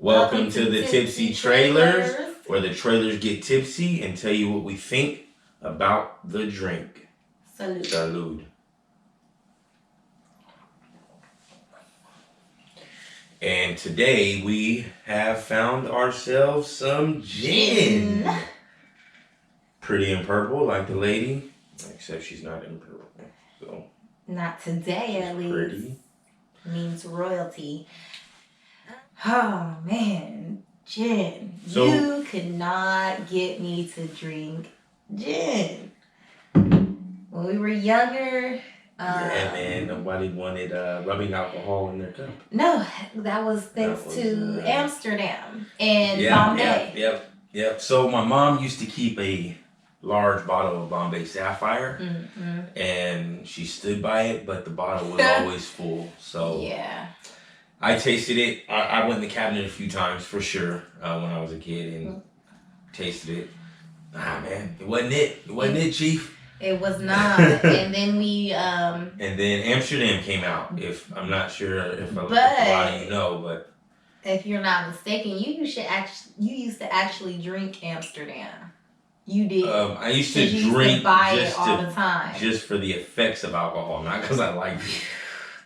Welcome to the Tipsy Trailers, where the trailers get tipsy and tell you what we think about the drink. Salud. Salud. And today we have found ourselves some gin. Pretty in purple, like the lady, except she's not in purple. So not today, at least. Pretty. Means royalty. Oh man, gin. So, you could not get me to drink gin. When we were younger. Yeah, man. Nobody wanted rubbing alcohol in their cup. No, that was thanks to Amsterdam and Bombay. Yep. So my mom used to keep a large bottle of Bombay Sapphire, and she stood by it, but the bottle was always full. So yeah. I tasted it. I went in the cabinet a few times for sure when I was a kid and tasted it. Man, it wasn't it. It wasn't it, Chief. It was not. And then we and then Amsterdam came out. If I'm not sure if a lot of you know, but if you're not mistaken, you used to actually drink Amsterdam. You did. I used to drink buy it all the time. Just for the effects of alcohol, not because I liked it.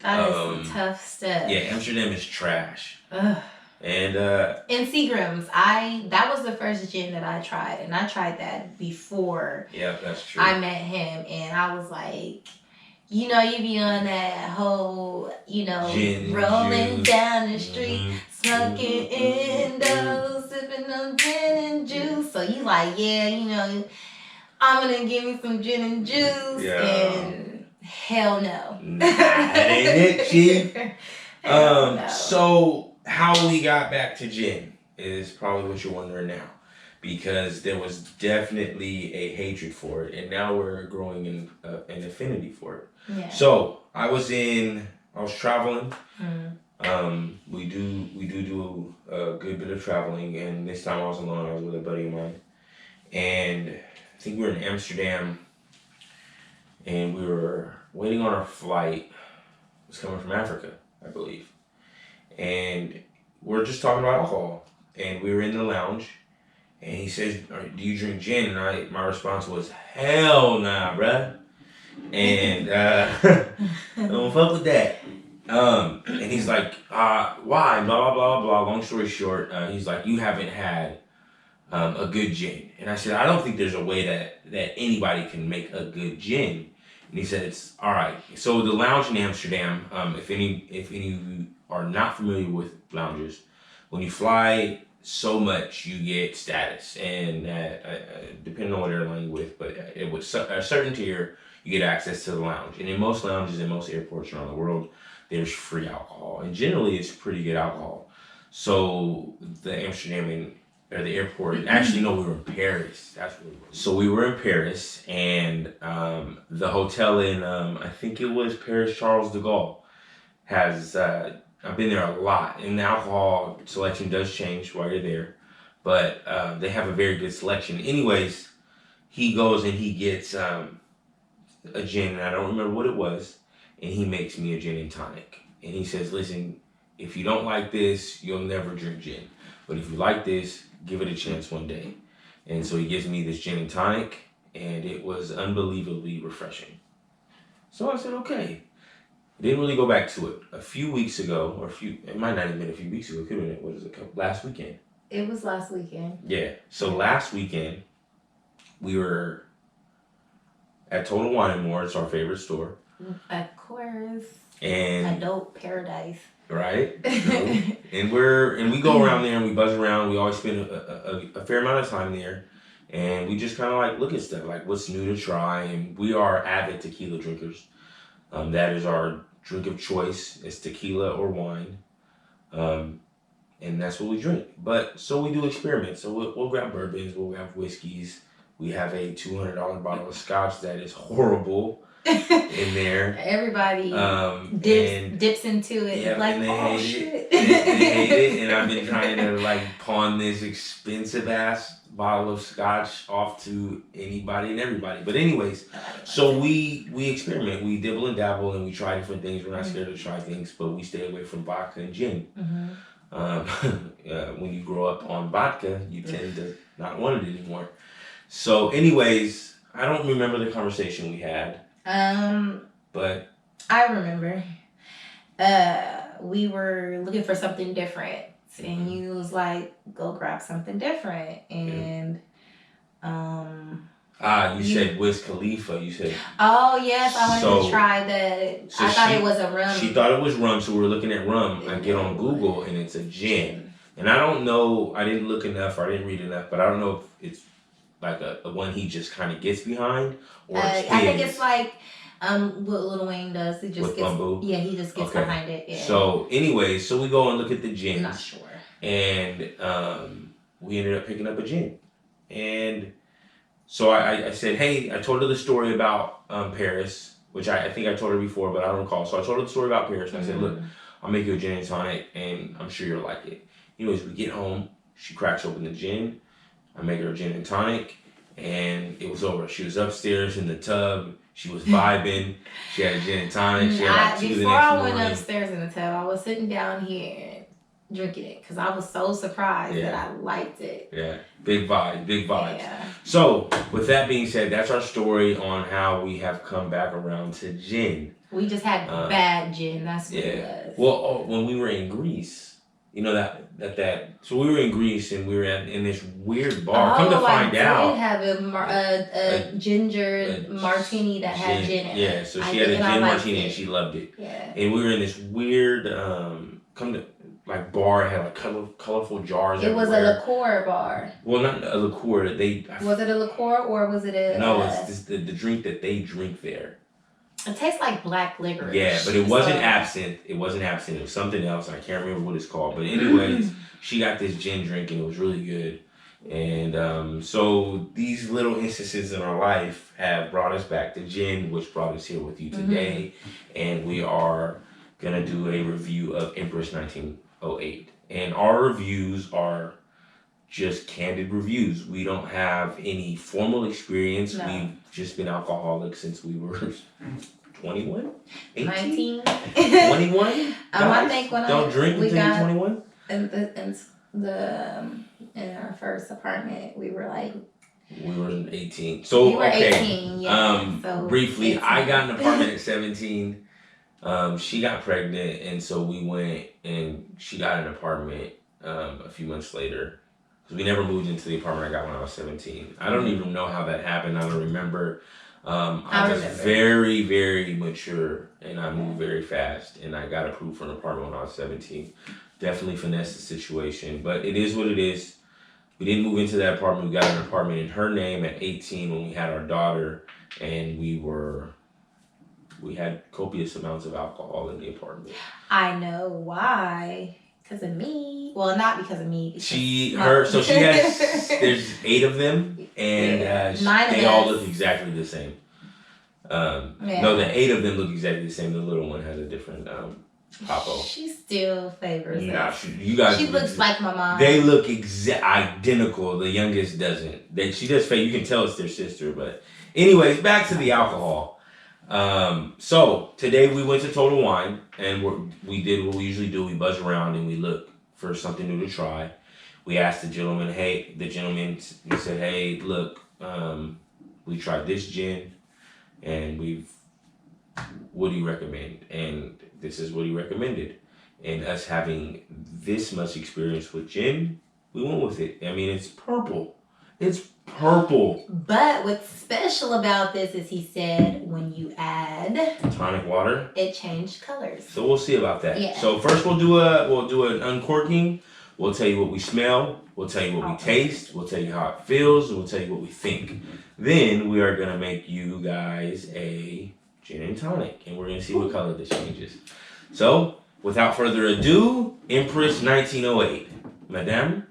That is some tough stuff. Yeah, Amsterdam is trash. Ugh. And Seagram's, that was the first gin that I tried, and I tried that before. Yeah, that's true. I met him, and I was like, you be on that whole, gin, rolling down the street, smoking indos, sipping on gin and juice. So you like, I'm gonna give me some gin and juice, and hell no. That ain't it, Chief. No. So how we got back to gin is probably what you're wondering now, because there was definitely a hatred for it, and now we're growing an affinity for it. Yeah. So I was traveling. We do a good bit of traveling, and this time I was alone. I was with a buddy of mine, and I think we were in Amsterdam, and we were waiting on our flight. It was coming from Africa, I believe. And we're just talking about alcohol. And we were in the lounge. And he says, do you drink gin? And my response was, hell nah, bruh. And I don't fuck with that. And he's like, why? Blah, blah, blah, blah. Long story short, he's like, you haven't had a good gin. And I said, I don't think there's a way that anybody can make a good gin. And he said, it's all right. So the lounge in Amsterdam, if any of you are not familiar with lounges, when you fly so much, you get status. And depending on what airline you're with, but with a certain tier, you get access to the lounge. And in most lounges, in most airports around the world, there's free alcohol. And generally, it's pretty good alcohol. So the the airport, actually, no, we were in Paris. That's what it was. So we were in Paris, and the hotel in, I think it was Paris Charles de Gaulle, has, I've been there a lot, and the alcohol selection does change while you're there, but they have a very good selection. Anyways, he goes and he gets a gin, and I don't remember what it was, and he makes me a gin and tonic. And he says, listen, if you don't like this, you'll never drink gin. But if you like this, give it a chance one day. And so he gives me this gin and tonic, and it was unbelievably refreshing. So I said, okay. Didn't really go back to it. A few weeks ago, it might not have been a few weeks ago, could have been, last weekend? It was last weekend. Yeah. So last weekend, we were at Total Wine & More. It's our favorite store. Of course. And adult paradise. Right. and we go around there and we buzz around. We always spend a fair amount of time there, and we just kind of like look at stuff like what's new to try. And we are avid tequila drinkers. That is our drink of choice. It's tequila or wine, and that's what we drink. But so we do experiments. So we'll grab bourbons. We'll grab whiskeys. We have a $200 bottle of scotch that is horrible. In there, everybody dips into it. Yeah, like, and they oh hate shit. It. They hate it, and I've been trying to like pawn this expensive ass bottle of scotch off to anybody and everybody. But anyways, so we experiment, we dibble and dabble, and we try different things. We're not scared to try things, but we stay away from vodka and gin. When you grow up on vodka, you tend to not want it anymore. So, anyways, I don't remember the conversation we had. But I remember. We were looking for something different, and you was like, "Go grab something different," and you said Wiz Khalifa. You said. Oh yes, I wanted to try that. So I thought it was a rum. She thought it was rum, so we were looking at rum. I get on Google and it's a gin, and I don't know. I didn't look enough. Or I didn't read enough, but I don't know if it's like a one he just kind of gets behind, or I think it's like what Lil Wayne does. He just with gets Bumbu. Yeah, he just gets behind it. Yeah. So anyway, so we go and look at the gins. Not sure. And we ended up picking up a gin, and so I said, hey, I told her the story about Paris, which I think I told her before, but I don't recall. So I told her the story about Paris, and I said, look, I'll make you a gin and tonic, and I'm sure you'll like it. Anyways, we get home, she cracks open the gin, I make her a gin and tonic, and it was over. She was upstairs in the tub, she was vibing, she had a gin and tonic, she had like two the next morning. Before I went upstairs in the tub, I was sitting down here drinking it because I was so surprised that I liked it. Yeah, big vibes. Yeah. So, with that being said, that's our story on how we have come back around to gin. We just had bad gin. That's what it was. Well, when we were in Greece, you know that. So we were in Greece and we were in this weird bar. Come to find out, I did have a ginger martini that had gin in it. Yeah, so she had a gin martini and she loved it. Yeah. And we were in this weird like bar, had like colorful jars. It was a liqueur bar. Well, not a liqueur. Was it a liqueur or was it a? No, it's the drink that they drink there. It tastes like black licorice. Yeah, but it wasn't absinthe. It wasn't absinthe. It was something else. I can't remember what it's called. But anyways, she got this gin drink and it was really good. And so these little instances in our life have brought us back to gin, which brought us here with you today. And we are gonna do a review of Empress 1908. And our reviews are just candid reviews. We don't have any formal experience. No. We've just been alcoholics since we were 21? 18? 21? I think when don't drink until you're 21? In our first apartment, we were like... We were 18. So, we were 18, yeah. So briefly, 18. I got an apartment at 17. She got pregnant, and so we went and she got an apartment a few months later. Because we never moved into the apartment I got when I was 17. I don't even know how that happened. I don't remember. I was very, very mature, and I moved very fast, and I got approved for an apartment when I was 17. Definitely finessed the situation, but it is what it is. We didn't move into that apartment. We got an apartment in her name at 18 when we had our daughter, and we had copious amounts of alcohol in the apartment. I know why. Because of me. Well, not because of me. So she has, there's 8 of them, and they all look exactly the same. No, the 8 of them look exactly the same. The little one has a different Papo. She still favors us. You guys. She looks like my mom. They look identical. The youngest doesn't. She does fake. You can tell it's their sister. But anyways, back to the alcohol. So today we went to Total Wine and we did what we usually do. We buzz around and we look for something new to try. We asked the gentleman, we said, hey, look, we tried this gin and what do you recommend? And this is what he recommended. And us having this much experience with gin, we went with it. I mean, it's purple. It's purple. But what's special about this is he said when you add tonic water, it changed colors. So we'll see about that. Yeah. So first we'll do an uncorking. We'll tell you what we smell. We'll tell you what we taste. We'll tell you how it feels. And we'll tell you what we think. Then we are gonna make you guys a gin and tonic, and we're gonna see what color this changes. So without further ado, Empress 1908, Madame.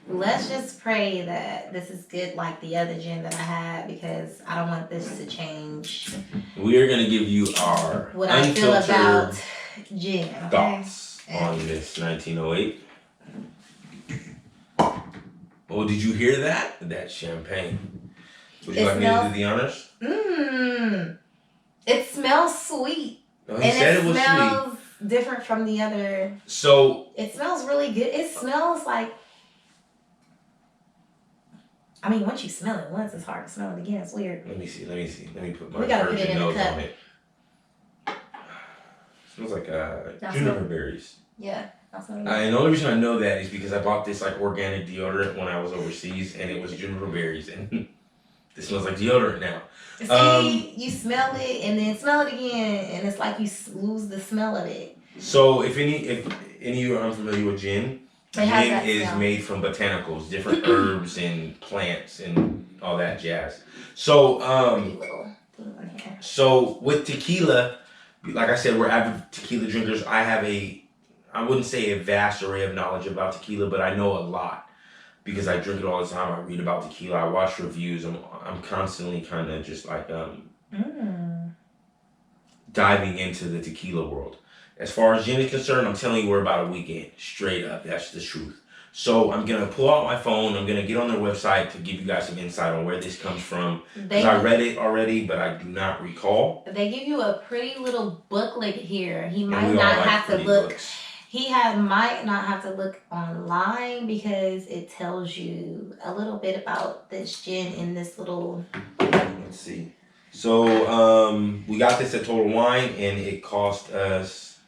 Let's just pray that this is good like the other gin that I had because I don't want this to change. We are going to give you our what I feel about gin. Thoughts on this 1908. Oh, did you hear that? That champagne. Would you like me to do the honors? It smells sweet. Oh, he said it was sweet. different from the other. So it smells really good. It smells like. I mean, once you smell it once, it's hard to smell it again. It's weird. Let me see. Let me put my we gotta put it in nose a cup. on it. Smells like juniper berries. Yeah. And the only reason I know that is because I bought this like organic deodorant when I was overseas, and it was juniper berries, and it smells like deodorant now. See, you smell it and then smell it again, and it's like you lose the smell of it. So if any of you are unfamiliar with gin is made from botanicals, different herbs and plants and all that jazz. So so with tequila, like I said, we're avid tequila drinkers. I wouldn't say a vast array of knowledge about tequila, but I know a lot because I drink it all the time. I read about tequila. I watch reviews. I'm constantly kind of just like diving into the tequila world. As far as gin is concerned, I'm telling you, we're about a week in. Straight up, that's the truth. So I'm gonna pull out my phone. I'm gonna get on their website to give you guys some insight on where this comes from. Because I read it already, but I do not recall. They give you a pretty little booklet here. He might not have to look. Books. Might not have to look online because it tells you a little bit about this gin in this little. Let's see. So we got this at Total Wine, and it cost us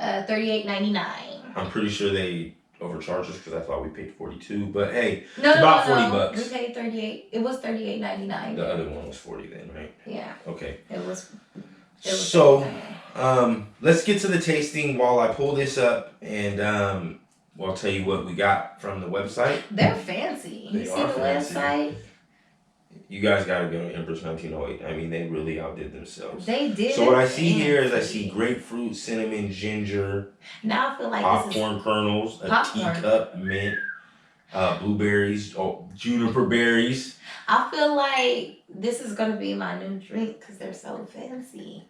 $38.99. I'm pretty sure they overcharged us because I thought we paid $42, but hey, it's about $40. We paid $38. It was $38.99. The other one was $40 then, right? Yeah. Okay. It was so let's get to the tasting while I pull this up, and I'll tell you what we got from the website. They're fancy. You see the website? You guys gotta go to Empress 1908. I mean, they really outdid themselves. They did. So what I see here is I see grapefruit, cinnamon, ginger. Now I feel like popcorn kernels, a teacup, mint, blueberries, juniper berries. I feel like this is gonna be my new drink because they're so fancy.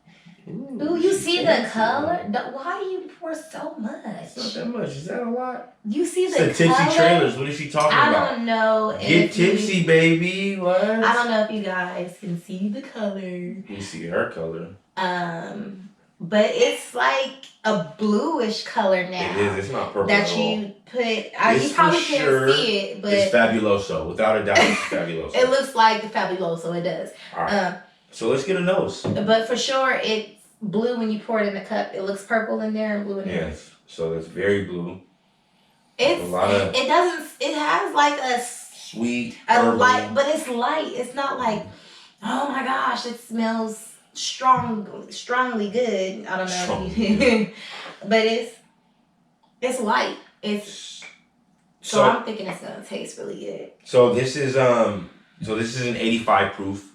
Ooh, you see the color? Why do you pour so much? It's not that much. Is that a lot? You see the color? Tipsy Trailers. What is she talking about? I don't know. Get tipsy, baby. What? I don't know if you guys can see the color. You see her color. But it's like a bluish color now. It is. It's not purple that at all. you put. You probably can't see it, but it's Fabuloso. Without a doubt, it's Fabuloso. It looks like the Fabuloso. It does. All right. So let's get a nose. But for sure, it's blue when you pour it in the cup. It looks purple in there and blue in there. Yes. So it's very blue. It has like a sweet, light, but it's light. It's not like, oh my gosh, it smells strongly good. I don't know. But it's light. So I'm thinking it's gonna taste really good. So this is an 85 proof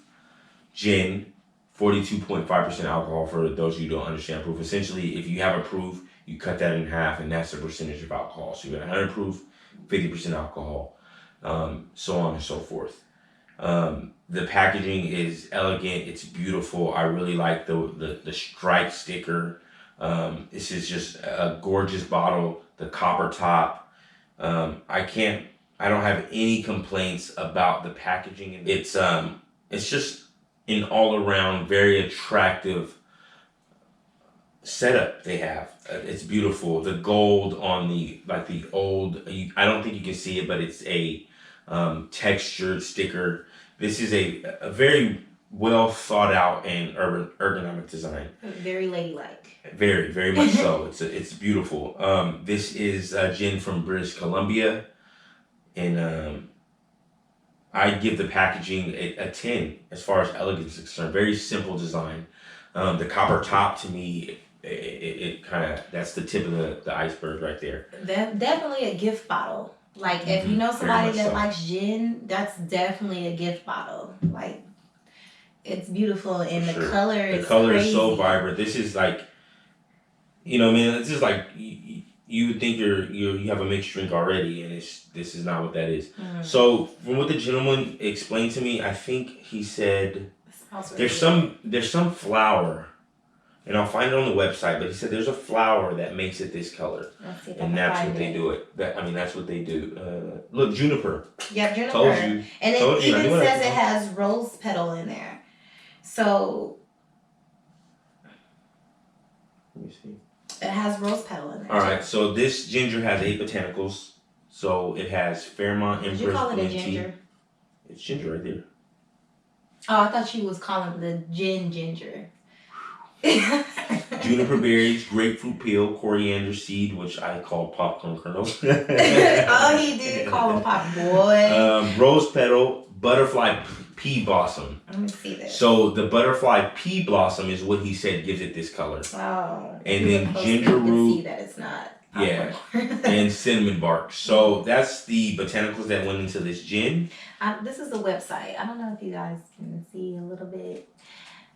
gin, 42.5% alcohol. For those of you who don't understand proof, essentially, if you have a proof, you cut that in half, and that's the percentage of alcohol. So you got 100 proof, 50% alcohol, so on and so forth. The packaging is elegant. It's beautiful. I really like the stripe sticker. This is just a gorgeous bottle. The copper top. I don't have any complaints about the packaging. It's just an all around very attractive setup they have. It's beautiful. The gold on the old. I don't think you can see it, but it's a textured sticker. This is a very well thought out and ergonomic design. Very ladylike. Very, very much so. It's beautiful. This is gin from British Columbia, and I give the packaging a 10 as far as elegance is concerned. Very simple design. The copper top, to me, it kind of, that's the tip of the iceberg right there. Definitely a gift bottle. Like, if you know somebody that likes gin, that's definitely a gift bottle. Like, it's beautiful, and the color is crazy. Is so vibrant. This is like, this is like, you would think you have a mixed drink already, and this is not what that is. So from what the gentleman explained to me, I think he said there's some flour, and I'll find it on the website, but he said there's a flour that makes it this color, and that's what they do it. That's what they do. Look, juniper. Yeah, juniper. Told you. And it even says it has rose petal in there. So let me see. It has rose petal in there. All right, so this ginger has 8 botanicals. So it has Fairmont, Empress, Did you call it a Blend ginger? Tea. It's ginger right there. Oh, I thought you was calling the ginger. Juniper berries, grapefruit peel, coriander seed, which I call popcorn kernels. Oh, he did call them pop, boy. Rose petal, butterfly pea blossom. Let me see this. So the butterfly pea blossom is what he said gives it this color. Oh. And then ginger root. See that it's not. Yeah. And cinnamon bark. So that's the botanicals that went into this gin. This is the website. I don't know if you guys can see a little bit.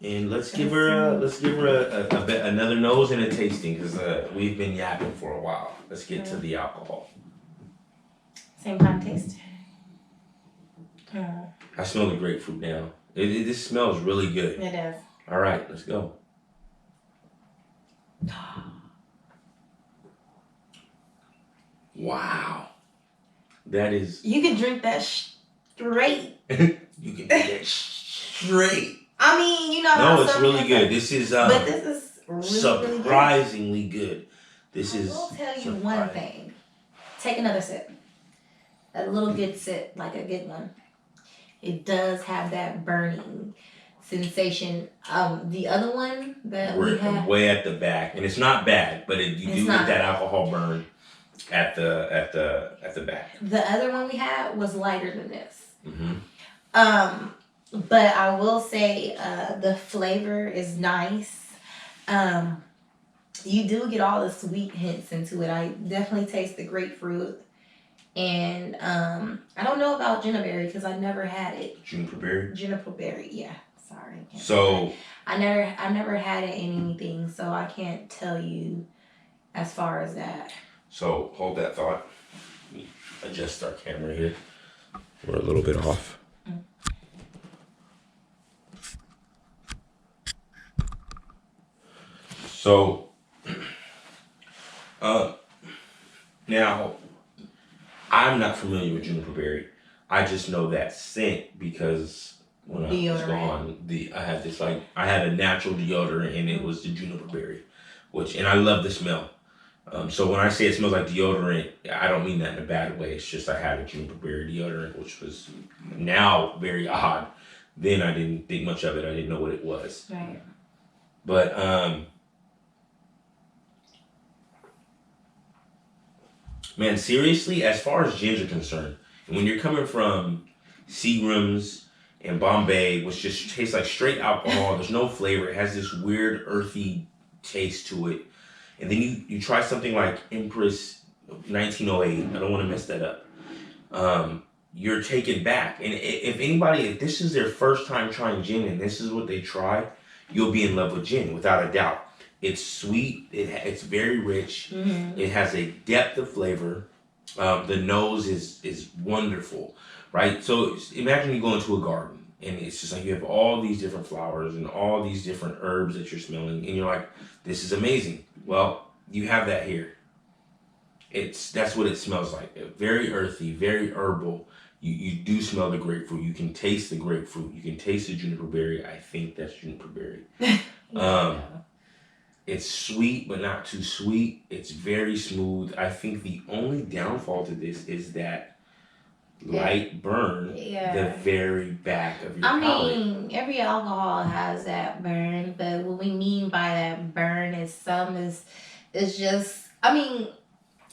And let's give her another nose and a tasting, because we've been yapping for a while. Let's get to the alcohol. Same kind of taste. I smell the grapefruit now. This smells really good. It does. All right, let's go. Wow, that is. You can drink that straight. You can do that straight. I mean, you know. No, it's really good. This is. But this is really, surprisingly good. This is. I will tell you one thing. Take another sip. A little good sip, like a good one. It does have that burning sensation. The other one that we had way at the back, and it's not bad, but you do get that alcohol burn at the back. The other one we had was lighter than this. Mm-hmm. But I will say the flavor is nice. You do get all the sweet hints into it. I definitely taste the grapefruit. And I don't know about juniper because I never had it. Juniper berry? Juniper berry, yeah. Sorry. So I never had it in anything, so I can't tell you as far as that. So hold that thought. Let me adjust our camera here. We're a little bit off. So now I'm not familiar with juniper berry. I just know that scent because when I was gone, I had a natural deodorant and it was the juniper berry, and I love the smell. So when I say it smells like deodorant, I don't mean that in a bad way. It's just I had a juniper berry deodorant, which was now very odd. Then I didn't think much of it. I didn't know what it was. Right. But man, seriously, as far as gins are concerned, when you're coming from Seagram's and Bombay, which just tastes like straight alcohol, there's no flavor, it has this weird earthy taste to it. And then you try something like Empress 1908, I don't want to mess that up. You're taken back. And if this is their first time trying gin and this is what they try, you'll be in love with gin, without a doubt. It's sweet, it's very rich, It has a depth of flavor. The nose is wonderful, right? So imagine you go into a garden and it's just like you have all these different flowers and all these different herbs that you're smelling and you're like, this is amazing. Well, you have that here. That's what it smells like. Very earthy, very herbal. You do smell the grapefruit. You can taste the grapefruit. You can taste the juniper berry. I think that's juniper berry. It's sweet, but not too sweet. It's very smooth. I think the only downfall to this is that light burn the very back of your palate. I mean, every alcohol has that burn, but what we mean by that burn is just, I mean,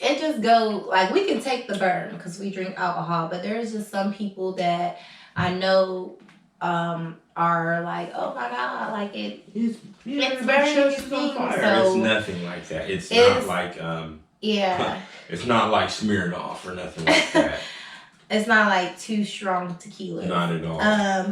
it just go, like, we can take the burn because we drink alcohol, but there's just some people that I know are like, oh my God, like it's burning your thing. So it's nothing like that. It's not like it's not like Smirnoff or nothing like that. It's not like too strong tequila. Not at all.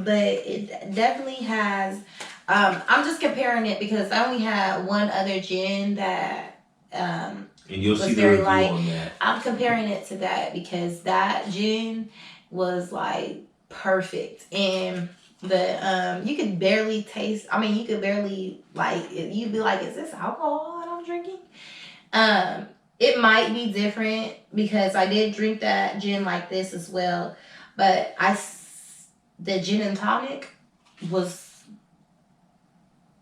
But it definitely has. I'm just comparing it because I only had one other gin that and you'll was see the very review light. on that. I'm comparing it to that because that gin was like perfect, and you could barely taste. I mean, you could barely you'd be like, is this alcohol that I'm drinking? It might be different because I did drink that gin like this as well, but the gin and tonic was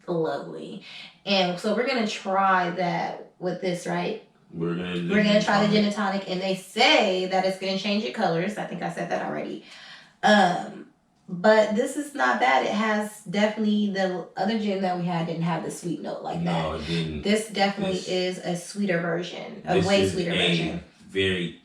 lovely, and so we're gonna try that with this, right? We're gonna try the gin and tonic, and they say that it's gonna change your colors. I think I said that already. But this is not bad. It has definitely, the other gin that we had didn't have the sweet note like that. No, it didn't. This definitely is a sweeter version, a way sweeter version. Very,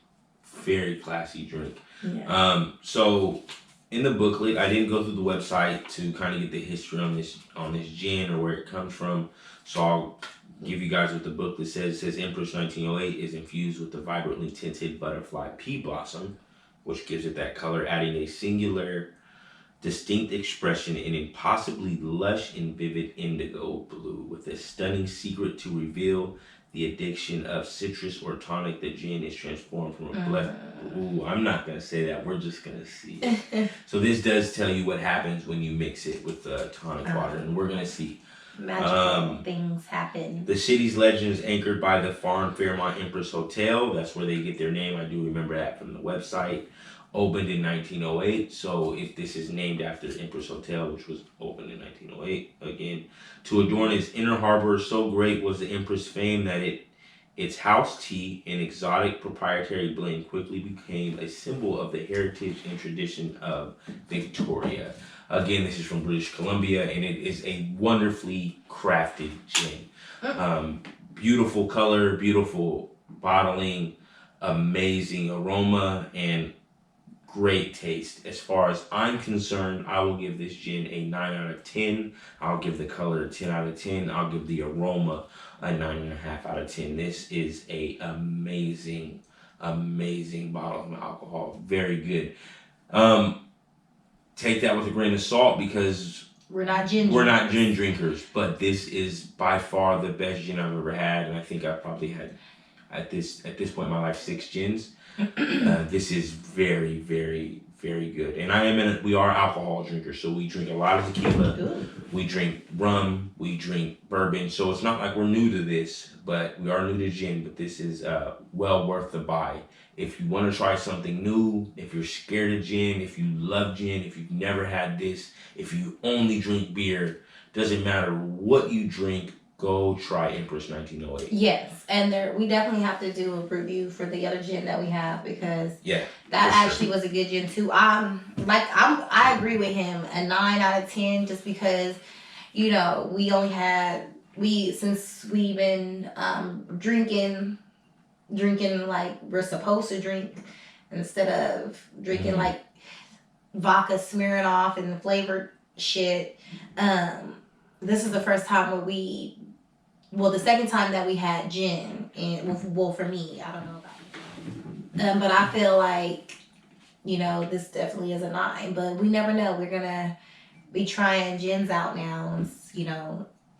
very classy drink. Yeah. So in the booklet, I didn't go through the website to kind of get the history on this gin or where it comes from. So I'll give you guys what the booklet says. It says Empress 1908 is infused with the vibrantly tinted butterfly pea blossom, which gives it that color, adding a singular, distinct expression in a possibly lush and vivid indigo blue, with a stunning secret to reveal the addiction of citrus or tonic. The gin is transformed from a blessed. Ooh, I'm not gonna say that. We're just gonna see. So this does tell you what happens when you mix it with tonic water, and we're gonna see. Magical things happen. The city's legend is anchored by the Farm Fairmont Empress Hotel. That's where they get their name. I do remember that from the website. Opened in 1908. So if this is named after the Empress Hotel, which was opened in 1908, again, to adorn its inner harbor, so great was the Empress' fame that its house tea, an exotic proprietary blend, quickly became a symbol of the heritage and tradition of Victoria. Again, this is from British Columbia, and it is a wonderfully crafted gin. Beautiful color, beautiful bottling, amazing aroma, and great taste. As far as I'm concerned, I will give this gin a 9 out of 10. I'll give the color a 10 out of 10. I'll give the aroma a 9.5 out of 10. This is a amazing bottle of alcohol. Very good. Take that with a grain of salt, because we're not gin drinkers, but this is by far the best gin I've ever had, and I think I've probably had at this point in my life 6 gins. This is very, very, very good. And we are alcohol drinkers, so we drink a lot of tequila. Ooh. We drink rum, we drink bourbon. So it's not like we're new to this, but we are new to gin. But this is well worth the buy. If you want to try something new, if you're scared of gin, if you love gin, if you've never had this, if you only drink beer, doesn't matter what you drink, go try Empress 1908. Yes, and we definitely have to do a review for the other gin that we have, because that actually was a good gin too. I agree with him, a 9 out of 10, just because, since we've been drinking like we're supposed to drink, instead of drinking like vodka Smirnoff and the flavored shit. This is the first time the second time that we had gin, and for me, I don't know about you. But I feel like, this definitely is a 9, but we never know. We're gonna be trying gins out now,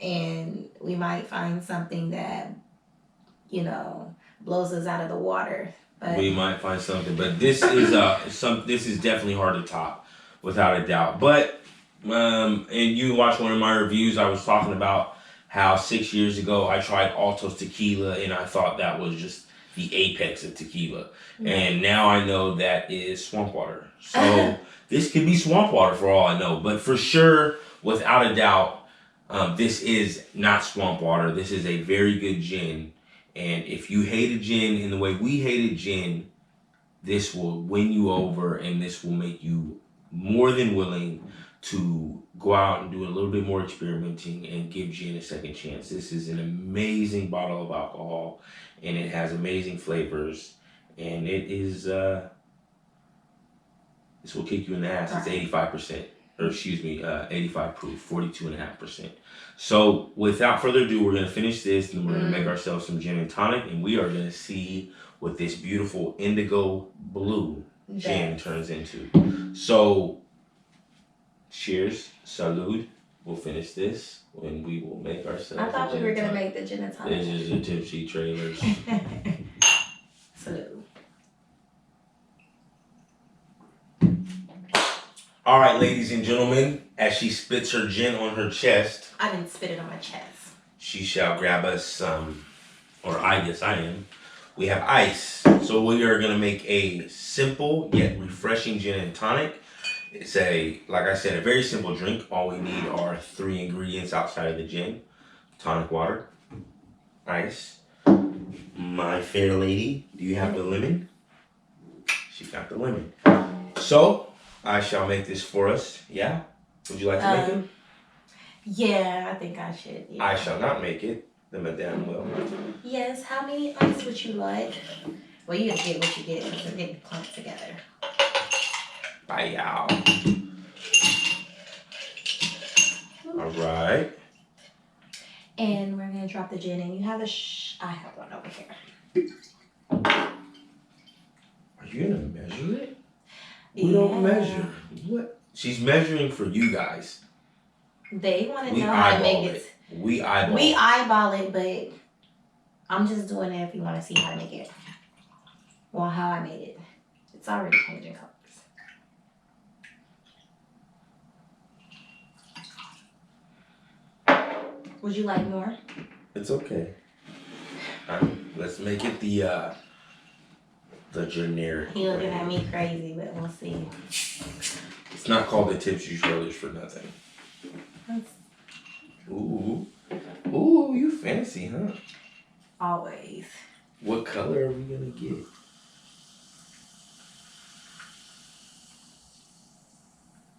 and we might find something that, blows us out of the water. But we might find something, but this is this is definitely hard to top, without a doubt. But and you watched one of my reviews, I was talking about how 6 years ago I tried Altos tequila, and I thought that was just the apex of tequila. And now I know that is swamp water. So this could be swamp water for all I know. But for sure, without a doubt, this is not swamp water. This is a very good gin. And if you hated gin in the way we hated gin, this will win you over, and this will make you more than willing to go out and do a little bit more experimenting and give gin a second chance. This is an amazing bottle of alcohol, and it has amazing flavors, and it is this will kick you in the ass. It's 85%, or 85 proof, 42.5%. So without further ado, we're gonna finish this, and we're gonna make ourselves some gin and tonic, and we are gonna see what this beautiful indigo blue gin turns into. So cheers, salud. We'll finish this when we will make ourselves. I thought we were gonna make the gin and tonic. This is a tipsy Traylor's. Salud. All right, ladies and gentlemen, as she spits her gin on her chest, I didn't spit it on my chest. She shall grab us some, or I guess I am. We have ice. So we are gonna make a simple yet refreshing gin and tonic. It's like I said, a very simple drink. All we need are 3 ingredients outside of the gin: tonic water, ice, My fair lady, do you have the lemon? She got the lemon. So, I shall make this for us. Yeah? Would you like to make it? Yeah, I think I should. Yeah. I shall not make it. The madame will. Yes, how many ice would you like? Well, you get what you get because they're getting clumped together. Bye, y'all. All right. And we're going to drop the gin in. You have a I have one over here. Are you going to measure it? We don't measure. What? She's measuring for you guys. They want to know how to make it. We eyeball it, but I'm just doing it if you want to see how to make it. Well, how I made it. It's already changing colors. Would you like more? It's okay. Let's make it the generic. He looking at me crazy, but we'll see. It's not called the Tipsy Traylor for nothing. Ooh, you fancy, huh? Always. What color are we gonna get?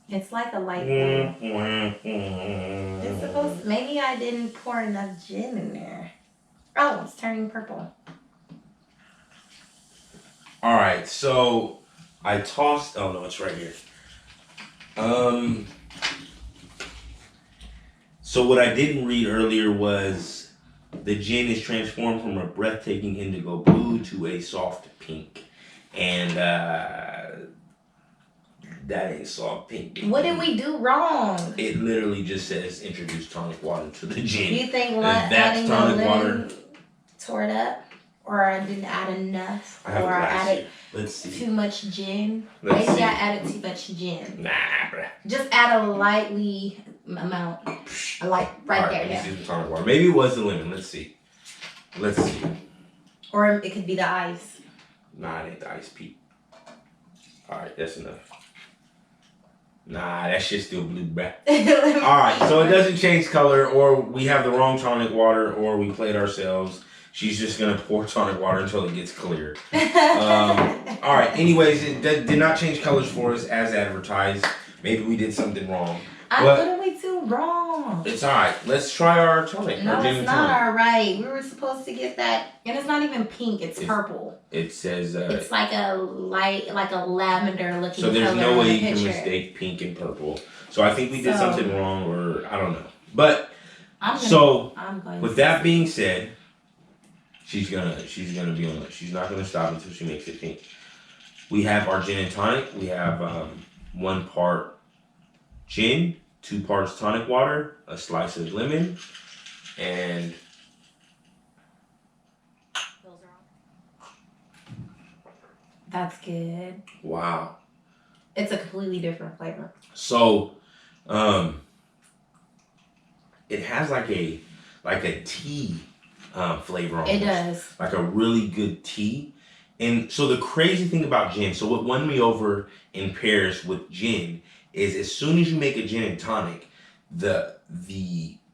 It's like a light blue. It's supposed to, maybe I didn't pour enough gin in there. Oh, it's turning purple. All right, so I tossed. Oh no, it's right here. So what I didn't read earlier was the gin is transformed from a breathtaking indigo blue to a soft pink, and that ain't soft pink. Baby. What did we do wrong? It literally just says introduce tonic water to the gin. You think adding tonic water tore it up? Or I didn't add enough? Or I added too much gin? Maybe I added too much gin. Nah, bruh. Just add a lightly amount. Right there. Let's do the tonic water. Maybe it was the lemon. Let's see. Or it could be the ice. Nah, it ain't the ice, Pete. Alright, that's enough. Nah, that shit's still blue, bruh. Alright, so it doesn't change color, or we have the wrong tonic water, or we played ourselves. She's just going to pour tonic water until it gets clear. Alright, anyways, it did not change colors for us as advertised. Maybe we did something wrong. What did we do wrong? It's alright. Let's try our tonic. No, it's not alright. We were supposed to get that. And it's not even pink. It's purple. It says... it's like a lavender looking color. So there's no way you can mistake pink and purple. So I think we did something wrong, or I don't know. But, with that being said... She's gonna be on it. She's not gonna stop until she makes it pink. We have our gin and tonic. We have 1 part gin, 2 parts tonic water, a slice of lemon, and that's good. Wow. It's a completely different flavor. So, it has like a tea. Flavor almost. It does. Like a really good tea. And so the crazy thing about gin, so what won me over in Paris with gin is as soon as you make a gin and tonic, the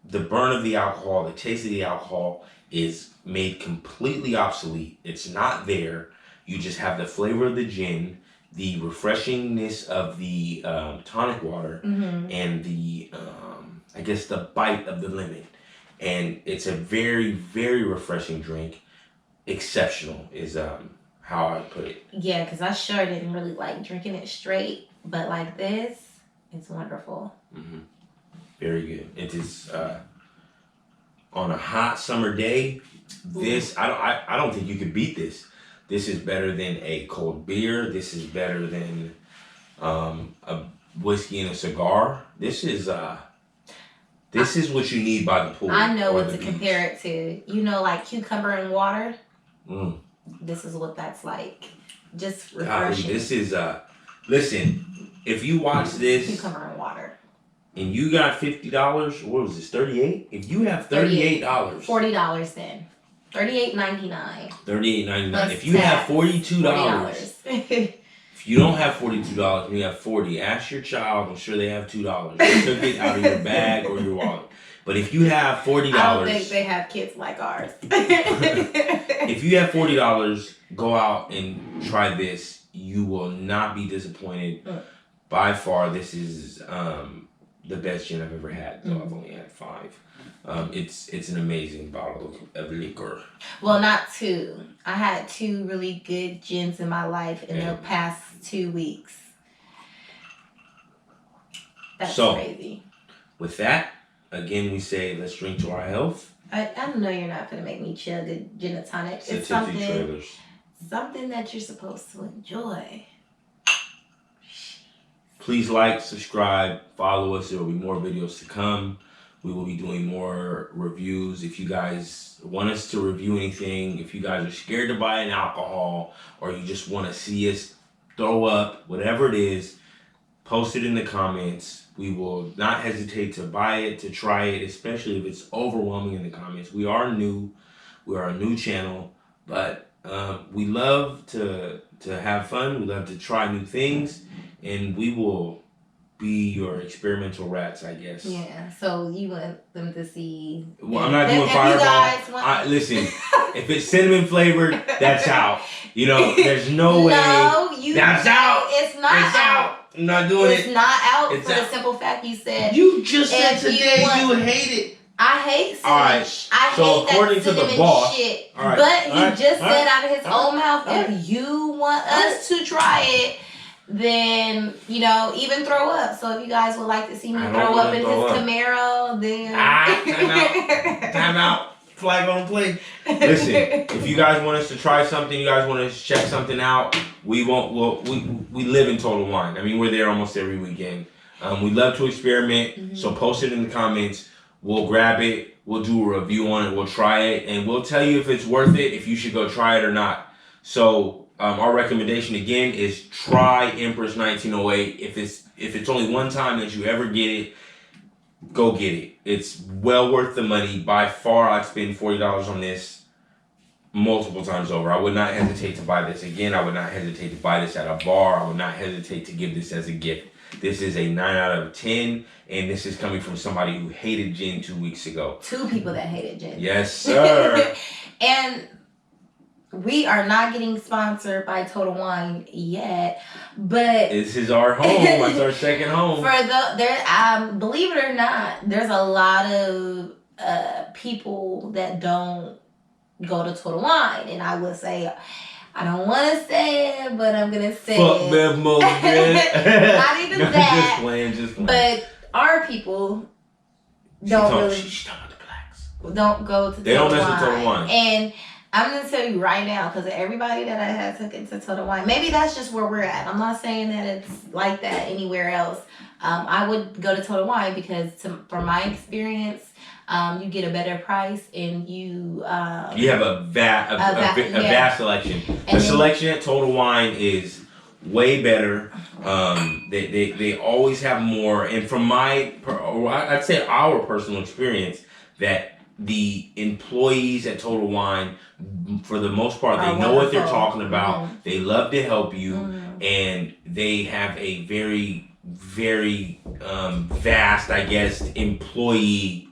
burn of the alcohol, the taste of the alcohol is made completely obsolete. It's not there. You just have the flavor of the gin, the refreshingness of the tonic water, and the I guess the bite of the lemon. And it's a very, very refreshing drink. Exceptional is how I put it. Yeah, because I sure didn't really like drinking it straight. But like this, it's wonderful. Mm-hmm. Very good. It is on a hot summer day. This I don't think you could beat this. This is better than a cold beer. This is better than a whiskey and a cigar. This is what you need by the pool. I know what to compare it to. You know, like cucumber and water. This is what that's like. Just refreshing. This is listen. If you watch this, cucumber and water, and you got $50, what was this? 38. If you have $38, $40 then. $38.99. $38.99. If you have $42. If you don't have $42 and you have $40, ask your child. I'm sure they have $2. They took it out of your bag or your wallet. But if you have $40, I don't think they have kids like ours. If you have $40, go out and try this. You will not be disappointed. By far, this is the best gin I've ever had. Though I've only had 5. It's an amazing bottle of liquor. Well, not 2. I had 2 really good gins in my life in the past 2 weeks. That's crazy. With that, again, we say let's drink to our health. I know you're not going to make me chug a gin and tonic. It's something that you're supposed to enjoy. Please like, subscribe, follow us. There will be more videos to come. We will be doing more reviews. If you guys want us to review anything, if you guys are scared to buy an alcohol, or you just want to see us throw up, whatever it is, post it in the comments. We will not hesitate to buy it, to try it, especially if it's overwhelming in the comments. We are new. We are a new channel, but we love to have fun. We love to try new things, and we will be your experimental rats, I guess. Yeah, so you want them to see... Well, I'm not doing Fireball. Listen, if it's cinnamon flavored, that's out. You know, there's no way. That's out. It's not out. I'm not doing it. It's not out for the simple fact you said... You just said today you hate it. I hate cinnamon. All right. So according to the boss, shit. But he just said out of his own mouth, if you want us to try it, then, you know, even throw up. So if you guys would like to see me throw up in his Camaro, then... Time out. Flag on the play. Listen, if you guys want us to try something, you guys want us to check something out, we live in Total Wine. I mean, we're there almost every weekend. We love to experiment, so post it in the comments. We'll grab it. We'll do a review on it. We'll try it, and we'll tell you if it's worth it, if you should go try it or not. So our recommendation again is try Empress 1908. If it's only one time that you ever get it, go get it. It's well worth the money. By far, I'd spend $40 on this multiple times over. I would not hesitate to buy this again. I would not hesitate to buy this at a bar. I would not hesitate to give this as a gift. This is a 9 out of 10, and this is coming from somebody who hated gin 2 weeks ago. 2 people that hated gin. Yes, sir. And we are not getting sponsored by Total Wine yet, but this is our home. It's our second home. Believe it or not, there's a lot of people that don't go to Total Wine, and I would say, I don't want to say it, but I'm gonna say fuck Bev Morgan. Not even that. Just playing. But our people don't She's talking about the blacks. Don't go to. They don't mess with Total Wine. And I'm gonna tell you right now, because everybody that I have took into Total Wine, maybe that's just where we're at. I'm not saying that it's like that anywhere else. I would go to Total Wine because, from my experience, you get a better price, and you have a vast selection. The selection at Total Wine is way better. They always have more, and from I'd say our personal experience, that the employees at Total Wine, for the most part, they know what they're talking about. Mm-hmm. They love to help you, and they have a very, very vast, I guess, employee.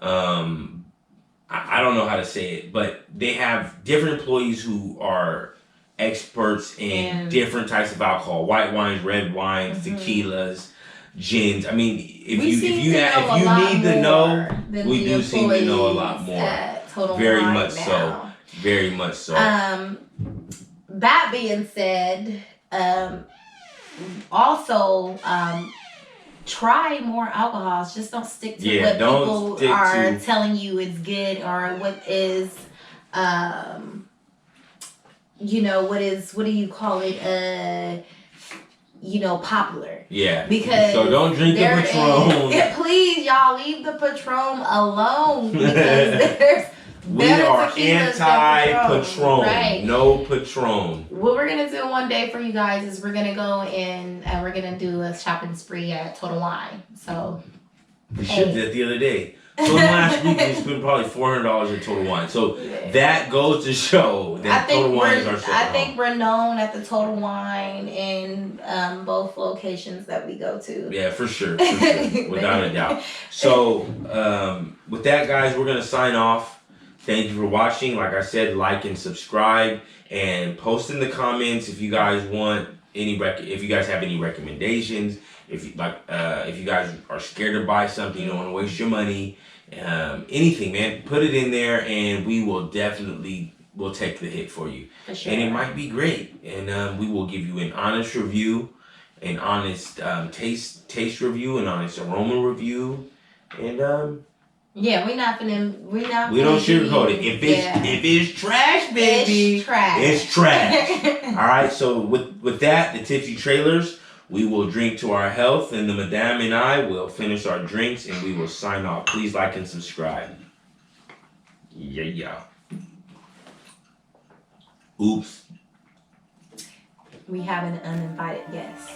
I don't know how to say it, but they have different employees who are experts in different types of alcohol: white wines, red wines, tequilas, gins. I mean, if you need to know, we do seem to know a lot more. Very much so. Very much so. That being said, also try more alcohols. Just don't stick to what people are telling you is good, or what is what do you call it? Popular. Yeah. Because so don't drink the Patron. Please, y'all, leave the Patron alone, because there's we are anti-Patron. Right. No Patron. What we're gonna do one day for you guys is we're gonna go in and we're gonna do a shopping spree at Total Wine. So we shipped it the other day. So in the last week, we spent probably $400 at Total Wine. So that goes to show that Total Wine is our second I think we're known at the Total Wine in both locations that we go to. Yeah, for sure. Without a doubt. So with that, guys, we're going to sign off. Thank you for watching. Like I said, like and subscribe. And post in the comments if you guys want if you guys have any recommendations. If you if you guys are scared to buy something, you don't want to waste your money, anything, man, put it in there, and we will definitely take the hit for you. For sure. And it might be great, and we will give you an honest review, an honest taste review, an honest aroma review, and yeah, we don't sugarcoat it. If it's trash, baby, it's trash. All right. So with that, the tipsy trailers. We will drink to our health, and the madame and I will finish our drinks, and we will sign off. Please like and subscribe. Yeah. Oops. We have an uninvited guest.